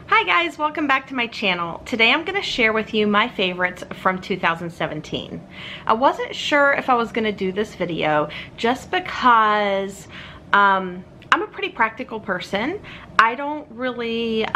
Hi guys, welcome back to my channel. Today I'm going to share with you my favorites from 2017. I wasn't sure if I was going to do this video just because I'm a pretty practical person. I don't really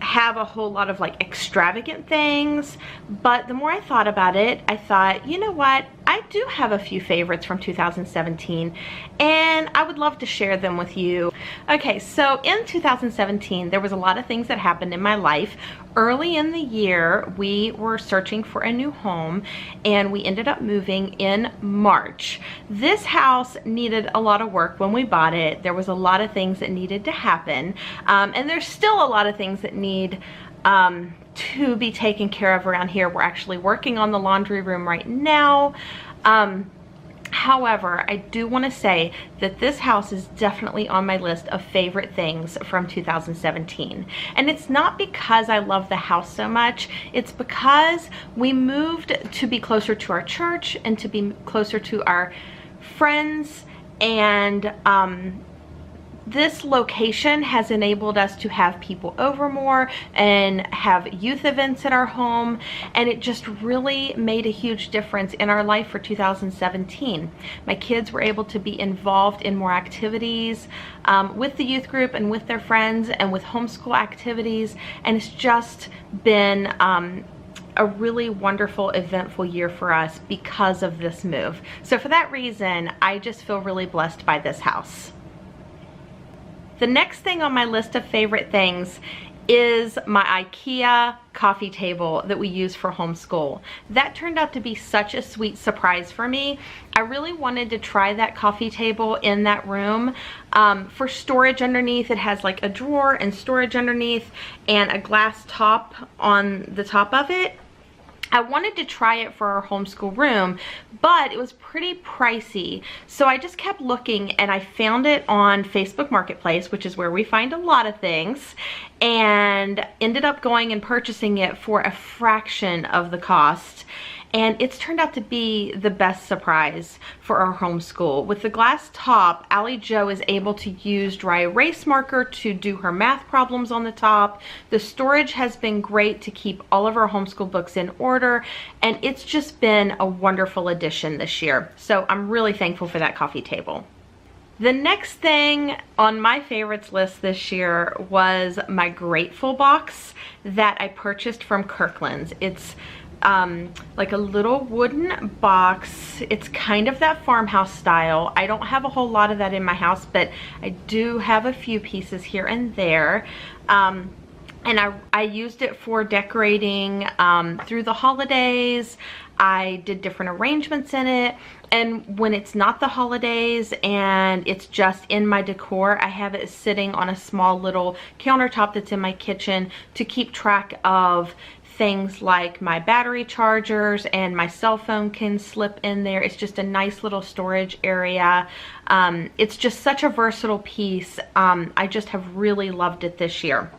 have a whole lot of like extravagant things, but the more I thought about it, I thought, you know what, I do have a few favorites from 2017 and I would love to share them with you. Okay, so in 2017 there was a lot of things that happened in my life. Early in the year we were searching for a new home and we ended up moving in March. This house needed a lot of work when we bought it. There was a lot of things that needed to happen, and there's still a lot of things that need to be taken care of around here. We're actually working on the laundry room right now. However, I do want to say that this house is definitely on my list of favorite things from 2017. And it's not because I love the house so much, it's because we moved to be closer to our church and to be closer to our friends, and this location has enabled us to have people over more and have youth events at our home, and it just really made a huge difference in our life for 2017. My kids were able to be involved in more activities with the youth group and with their friends and with homeschool activities, and it's just been a really wonderful, eventful year for us because of this move. So for that reason, I just feel really blessed by this house. The next thing on my list of favorite things is my IKEA coffee table that we use for homeschool. That turned out to be such a sweet surprise for me. I really wanted to try that coffee table in that room for storage underneath. It has like a drawer and storage underneath and a glass top on the top of it. I wanted to try it for our homeschool room, but it was pretty pricey. So I just kept looking and I found it on Facebook Marketplace, which is where we find a lot of things, and ended up going and purchasing it for a fraction of the cost. And it's turned out to be the best surprise for our homeschool. With the glass top, Allie Jo is able to use dry erase marker to do her math problems on the top. The storage has been great to keep all of our homeschool books in order, and it's just been a wonderful addition this year. So I'm really thankful for that coffee table. The next thing on my favorites list this year was my Grateful Box that I purchased from Kirklands. It's like a little wooden box. It's kind of that farmhouse style. I don't have a whole lot of that in my house, but I do have a few pieces here and there. And I used it for decorating through the holidays. I did different arrangements in it, and when it's not the holidays and it's just in my decor, I have it sitting on a small little countertop that's in my kitchen to keep track of things like my battery chargers, and my cell phone can slip in there. It's just a nice little storage area. It's just such a versatile piece. I just have really loved it this year.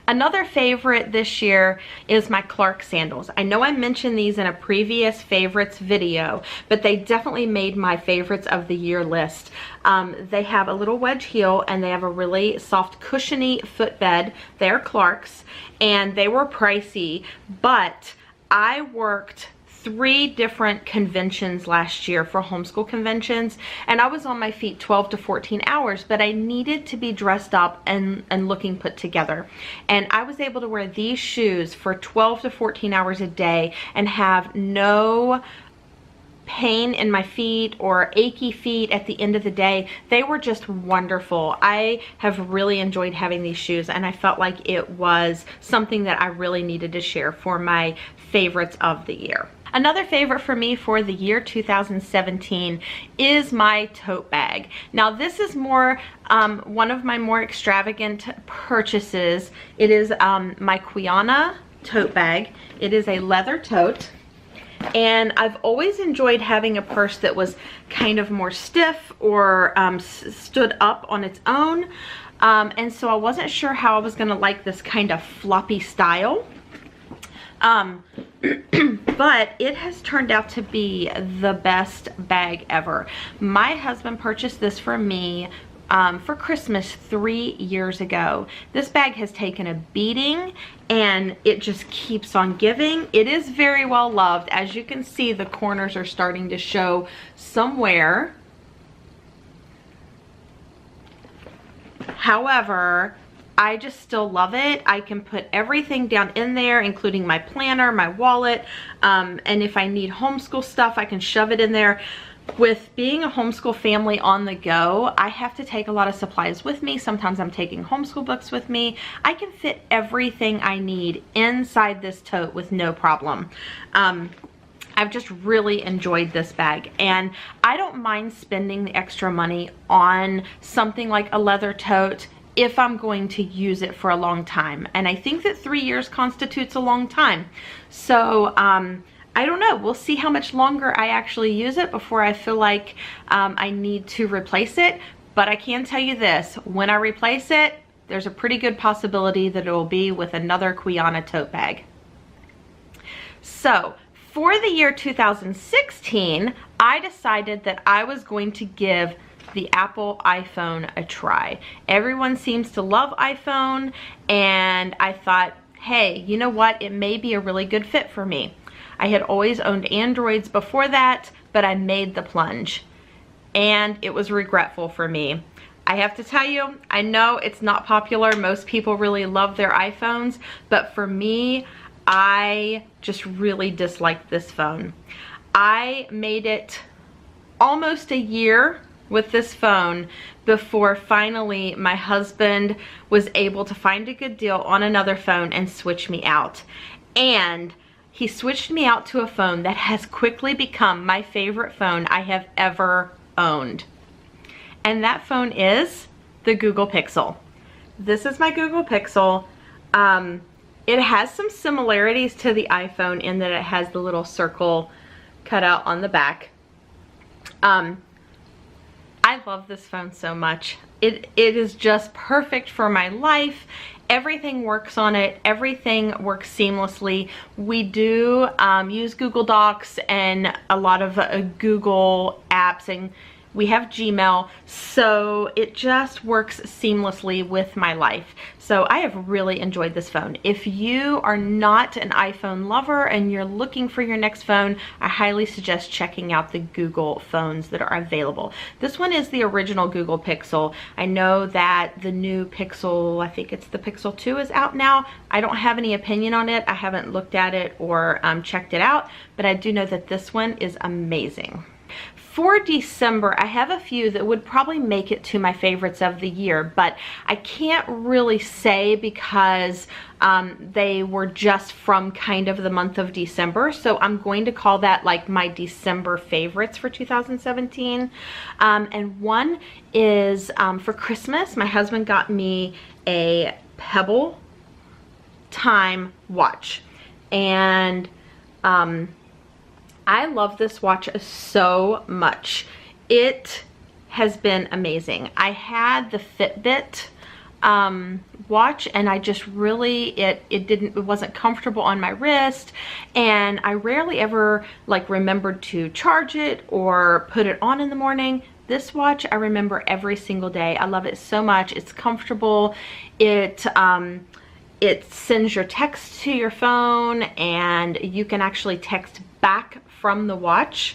Another favorite this year is my Clark sandals. I know I mentioned these in a previous favorites video, but they definitely made my favorites of the year list. They have a little wedge heel and they have a really soft cushiony footbed. They're Clark's and they were pricey, but I worked 3 different conventions last year for homeschool conventions, and I was on my feet 12 to 14 hours, but I needed to be dressed up and looking put together. And I was able to wear these shoes for 12 to 14 hours a day and have no pain in my feet or achy feet at the end of the day. They were just wonderful. I have really enjoyed having these shoes, and I felt like it was something that I really needed to share for my favorites of the year. Another favorite for me for the year 2017 is my tote bag. Now this is more one of my more extravagant purchases. It is my Quiana Tote bag. It is a leather tote, and I've always enjoyed having a purse that was kind of more stiff or stood up on its own, and so I wasn't sure how I was gonna like this kind of floppy style. But it has turned out to be the best bag ever. My husband purchased this for me for Christmas 3 years ago. This bag has taken a beating and it just keeps on giving. It is very well loved. As you can see, the corners are starting to show some wear. However, I just still love it. I can put everything down in there, including my planner, my wallet, and if I need homeschool stuff, I can shove it in there. With being a homeschool family on the go, I have to take a lot of supplies with me. Sometimes I'm taking homeschool books with me. I can fit everything I need inside this tote with no problem. I've just really enjoyed this bag, and I don't mind spending the extra money on something like a leather tote if I'm going to use it for a long time. And I think that 3 years constitutes a long time. So I don't know. We'll see how much longer I actually use it before I feel like I need to replace it. But I can tell you this, when I replace it, there's a pretty good possibility that it will be with another Quiana tote bag. So for the year 2016, I decided that I was going to give the Apple iPhone a try. Everyone seems to love iPhone, and I thought, hey, you know what? It may be a really good fit for me. I had always owned Androids before that, but I made the plunge, and it was regretful for me. I have to tell you, I know it's not popular. Most people really love their iPhones, but for me, I just really disliked this phone. I made it almost a year with this phone before finally my husband was able to find a good deal on another phone and switch me out. And he switched me out to a phone that has quickly become my favorite phone I have ever owned. And that phone is the Google Pixel. This is my Google Pixel. It has some similarities to the iPhone in that it has the little circle cut out on the back. I love this phone so much. It is just perfect for my life. Everything works on it. Everything works seamlessly. We do use Google Docs and a lot of Google apps, and we have Gmail, so it just works seamlessly with my life. So I have really enjoyed this phone. If you are not an iPhone lover and you're looking for your next phone, I highly suggest checking out the Google phones that are available. This one is the original Google Pixel. I know that the new Pixel, I think it's the Pixel 2, is out now. I don't have any opinion on it. I haven't looked at it or checked it out, but I do know that this one is amazing. For December, I have a few that would probably make it to my favorites of the year, but I can't really say because they were just from kind of the month of December. So I'm going to call that like my December favorites for 2017. And one is for Christmas, my husband got me a Pebble Time watch. And I love this watch so much. It has been amazing. I had the Fitbit watch, and I just really, it wasn't comfortable on my wrist, and I rarely ever like remembered to charge it or put it on in the morning. This watch I remember every single day. I love it so much. It's comfortable. It sends your text to your phone, and you can actually text back from the watch.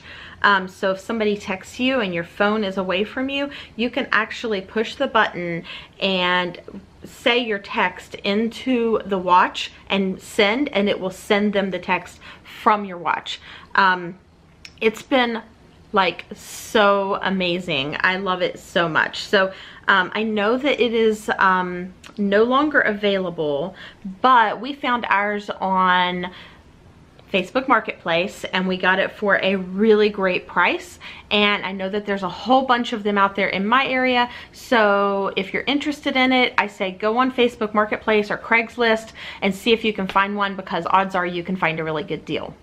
So if somebody texts you and your phone is away from you, you can actually push the button and say your text into the watch and send, and it will send them the text from your watch. It's been like so amazing. I love it so much. So I know that it is no longer available, but we found ours on Facebook Marketplace, and we got it for a really great price. And I know that there's a whole bunch of them out there in my area, so if you're interested in it, I say go on Facebook Marketplace or Craigslist and see if you can find one, because odds are you can find a really good deal.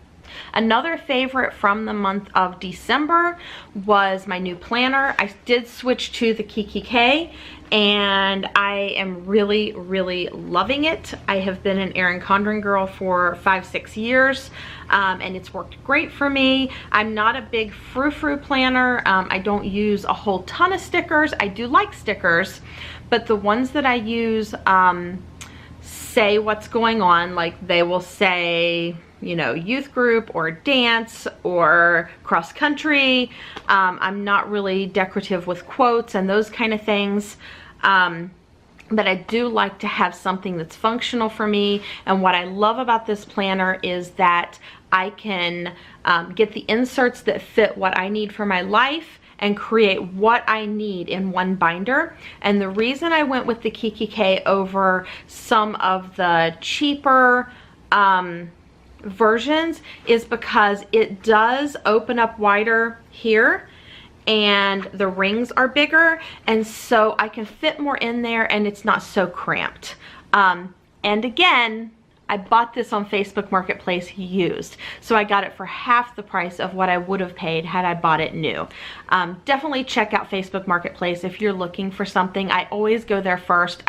Another favorite from the month of December was my new planner. I did switch to the KikK, and I am really, really loving it. I have been an Erin Condren girl for 5-6 years, and it's worked great for me. I'm not a big frou-frou planner. I don't use a whole ton of stickers. I do like stickers, but the ones that I use say what's going on. Like they will say, you know, youth group or dance or cross country. I'm not really decorative with quotes and those kind of things. But I do like to have something that's functional for me. And what I love about this planner is that I can get the inserts that fit what I need for my life and create what I need in one binder. And the reason I went with the KikK over some of the cheaper versions is because it does open up wider here, and the rings are bigger, and so I can fit more in there and it's not so cramped. And again, I bought this on Facebook Marketplace used, so I got it for half the price of what I would have paid had I bought it new. Definitely check out Facebook Marketplace if you're looking for something. I always go there first.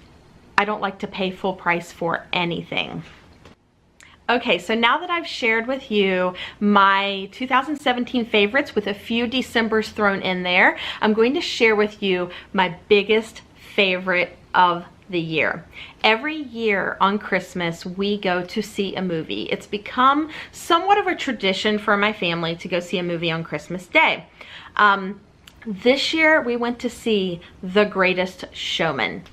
I don't like to pay full price for anything. Okay, so now that I've shared with you my 2017 favorites with a few Decembers thrown in there, I'm going to share with you my biggest favorite of the year. Every year on Christmas, we go to see a movie. It's become somewhat of a tradition for my family to go see a movie on Christmas Day. This year, we went to see The Greatest Showman.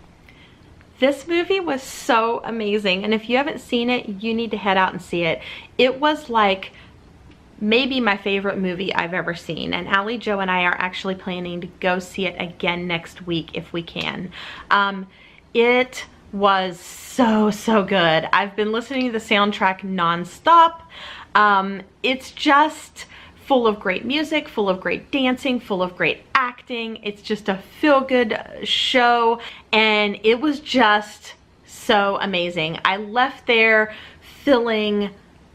This movie was so amazing, and if you haven't seen it, you need to head out and see it. It was like maybe my favorite movie I've ever seen, and Allie, Joe, and I are actually planning to go see it again next week if we can. It was so good. I've been listening to the soundtrack nonstop. It's just full of great music, full of great dancing, full of great acting. It's just a feel-good show, and it was just so amazing. I left there feeling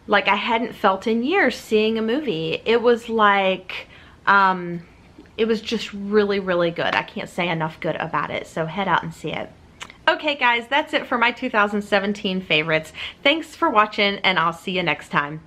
like I hadn't felt in years seeing a movie. It was like, it was just really, really good. I can't say enough good about it, so head out and see it. Okay guys, that's it for my 2017 favorites. Thanks for watching, and I'll see you next time.